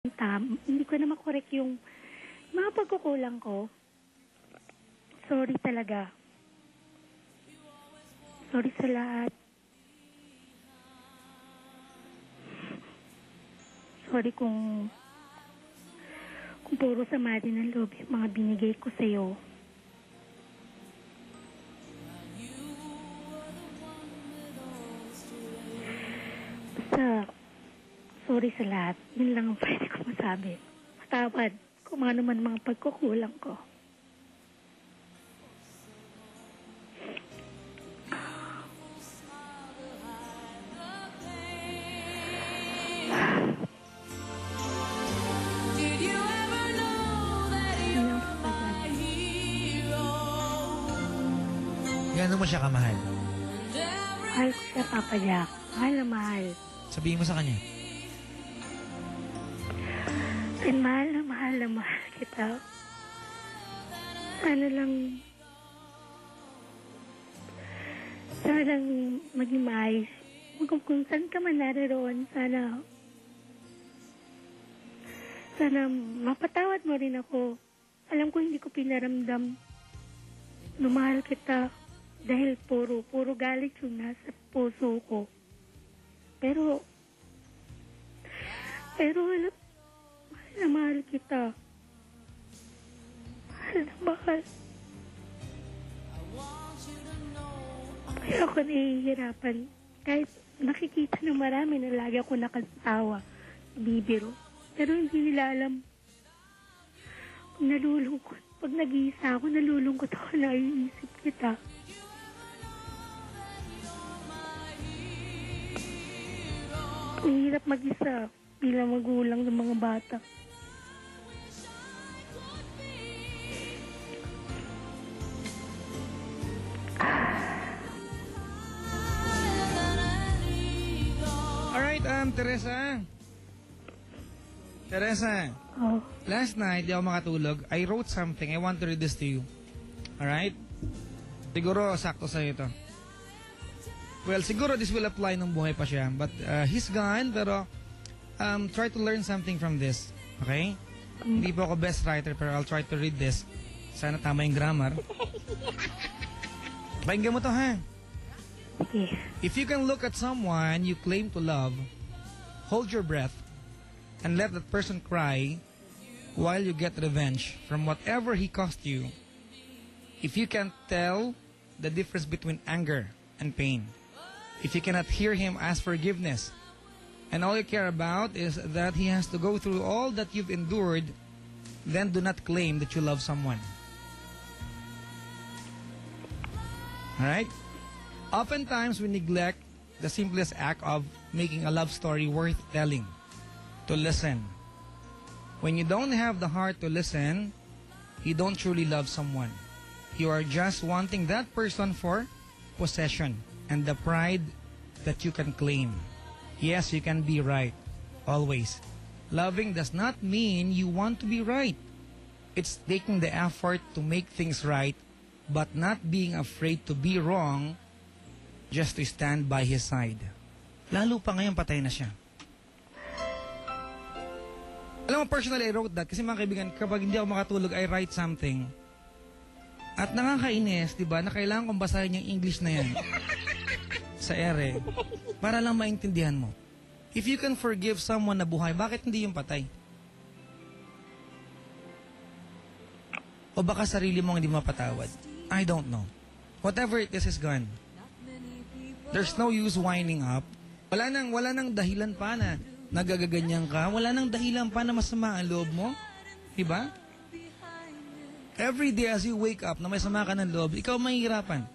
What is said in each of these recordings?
Hindi ko na makorek yung mga pagkukulang ko. Sorry talaga. Sorry sa lahat. Sorry kung puro sama din ang loob yung mga binigay ko sa'yo. Basta, sorry sa lahat. Yun lang ang pwede ko masabi. Matawad kung ano man mga pagkukulang ko. Gano'n mo siya kamahal? Mahal ko siya, Papa Jack. Mahal na mahal. Sabihin mo sa kanya. Mahal na mahal kita. Sana lang maging maayos. Kung saan ka man naroon, sana mapatawad mo rin ako. Alam ko hindi ko pinaramdam na mahal kita dahil puro galit yung nasa puso ko. Pero mahal kita. Mahal na mahal. Kaya ako nahihirapan. Kahit nakikita ng marami na lagi ako nakasawa, bibiro. Pero hindi nila alam. Kung nalulungkot, pag nag-iisa ako, nalulungkot ako, naiisip kita. Ang hirap mag-isa bilang magulang ng mga bata. Alright, Teresa. Oh. Last night, di ako makatulog. I wrote something. I want to read this to you. Alright? Siguro, sakto sa'yo ito. Well, siguro this will apply nung buhay pa siya. But he's gone, pero try to learn something from this. Okay? Hindi po ako best writer, pero I'll try to read this. Sana tama yung grammar. Pakinggan mo to, ha? Okay. If you can look at someone you claim to love, hold your breath, and let that person cry while you get revenge from whatever he caused you. If you can't tell the difference between anger and pain, if you cannot hear him ask forgiveness, and all you care about is that he has to go through all that you've endured, then do not claim that you love someone. Alright? Oftentimes we neglect the simplest act of making a love story worth telling. To listen. When you don't have the heart to listen, you don't truly love someone. You are just wanting that person for possession and the pride that you can claim. Yes, you can be right. Always. Loving does not mean you want to be right. It's taking the effort to make things right, but not being afraid to be wrong just to stand by his side. Lalo pa ngayon patay na siya. Alam mo, personally, I wrote that kasi mga kaibigan, kapag hindi ako makatulog, I write something. At nakakainis, di ba, na kailangan kong basahin yung English na yan sa ere para lang maintindihan mo. If you can forgive someone na buhay, bakit hindi yung patay? O baka sarili mong hindi mapatawad? I don't know. Whatever it is gone. There's no use winding up. Wala nang dahilan pa na nagagaganyan ka. Wala nang dahilan pa na masama ang loob mo. Diba? Every day as you wake up na may sama ka ng loob, ikaw mahihirapan.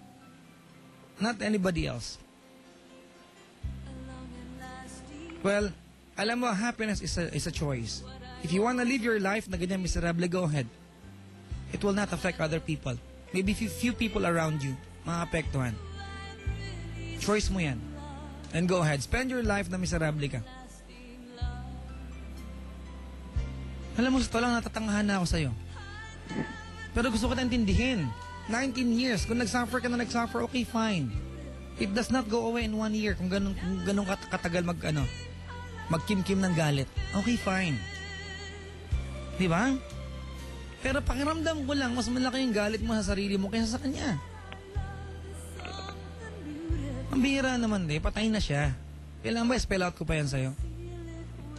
Not anybody else. Well, alam mo, happiness is a choice. If you wanna live your life na ganyan miserable, go ahead. It will not affect other people. Maybe few people around you maapektuhan. Choice mo yan. And go ahead. Spend your life na miserable ka. Alam mo, ito lang natatangahan na ako sa'yo. Pero gusto ko na intindihin. 19 years. Kung nag-suffer ka na nag-suffer, okay, fine. It does not go away in 1 year kung ganun katagal magkim-kim ng galit. Okay, fine. Di ba? Pero pakiramdam ko lang, mas malaki yung galit mo sa sarili mo kaysa sa kanya. Ang bihira naman patay na siya. Kailangan ba spell out ko pa yan sa'yo?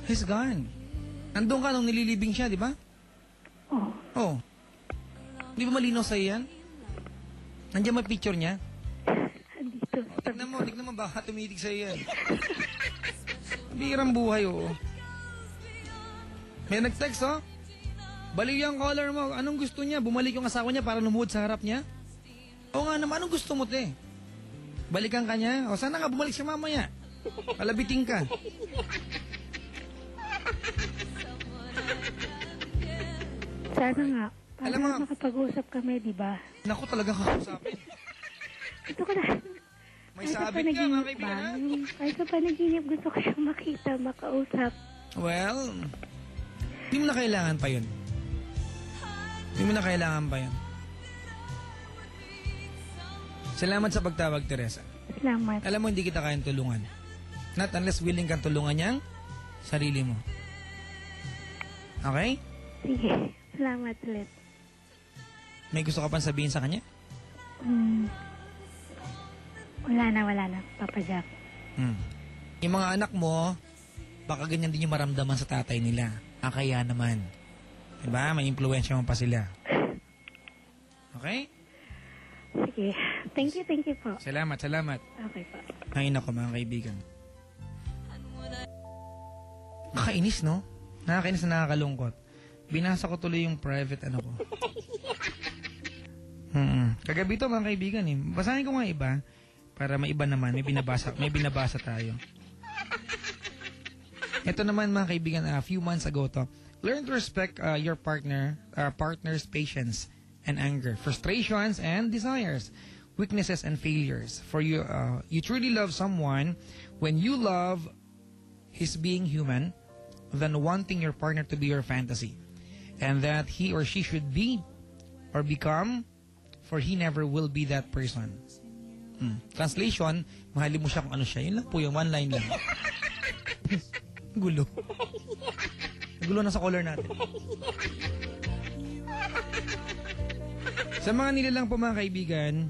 He's gone. Nandun ka nung nililibing siya, di ba? Oo. Oh. Di ba malinaw sa'yo yan? Nandiyan may picture niya? Andito. Tignan mo baka tumitig sa'yo yan. Bihirang buhay, oo. May nag-text, oh. Baliw yung caller mo. Anong gusto niya? Bumalik yung asawa niya para lumuhod sa harap niya? Oo nga naman, anong gusto mo, te? Balikan ka niya? O sana nga bumalik siya mamaya. Palabiting ka. Sana nga. Para Alam mo, makapag-usap kami, di ba? Naku, talagang kakusapin. Gusto ko na. May kahit sa sabit ka, mga panaginip kaibigan, ha? Kahit sa panaginip, gusto ko siyang makita, makausap. Well, di mo na kailangan pa yun. Di mo na kailangan pa yun. Salamat sa pagtawag, Teresa. Salamat. Alam mo, hindi kita kayang tulungan. Not unless willing kang tulungan niyang sarili mo. Okay? Sige. Salamat ulit. May gusto ka pang sabihin sa kanya? Wala na, Papa Jack. Yung mga anak mo, baka ganyan din yung maramdaman sa tatay nila. Kaya naman. Diba? May impluensya mo pa sila. Okay? Sige. Thank you po. Salamat. Okay po. Ay nako, mga kaibigan. Nakakainis, no? Nakakainis na nakakalungkot. Binasa ko tuloy yung private ko. Kagabi to, mga kaibigan, basahin ko nga iba para may iba naman, may binabasa tayo. Ito naman, mga kaibigan, a few months ago to. Learn to respect your partner's patience and anger, frustrations and desires, weaknesses and failures. For you truly love someone when you love his being human than wanting your partner to be your fantasy, and that he or she should be or become, for he never will be that person. Translation, mahalin mo siya kung ano siya. Yun lang po yung one line lang. Gulo. Gulo na sa color natin. Sa mga nila lang po, mga kaibigan,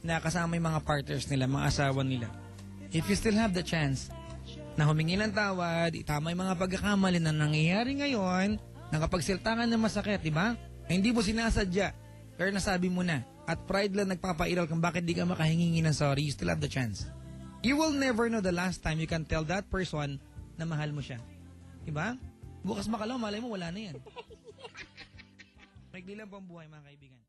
na kasama yung mga partners nila, mga asawa nila, if you still have the chance na humingi ng tawad, itama yung mga pagkakamali na nangyayari ngayon, nakapagsiltangan na masakit, di ba? Hindi mo sinasadya, pero nasabi mo na. At pride lang nagpapairal kung bakit di ka makahingi ng sorry, you still have the chance. You will never know the last time you can tell that person na mahal mo siya. Diba? Bukas makalaw, malay mo, wala na yan. Maigli lang po ang buhay, mga kaibigan.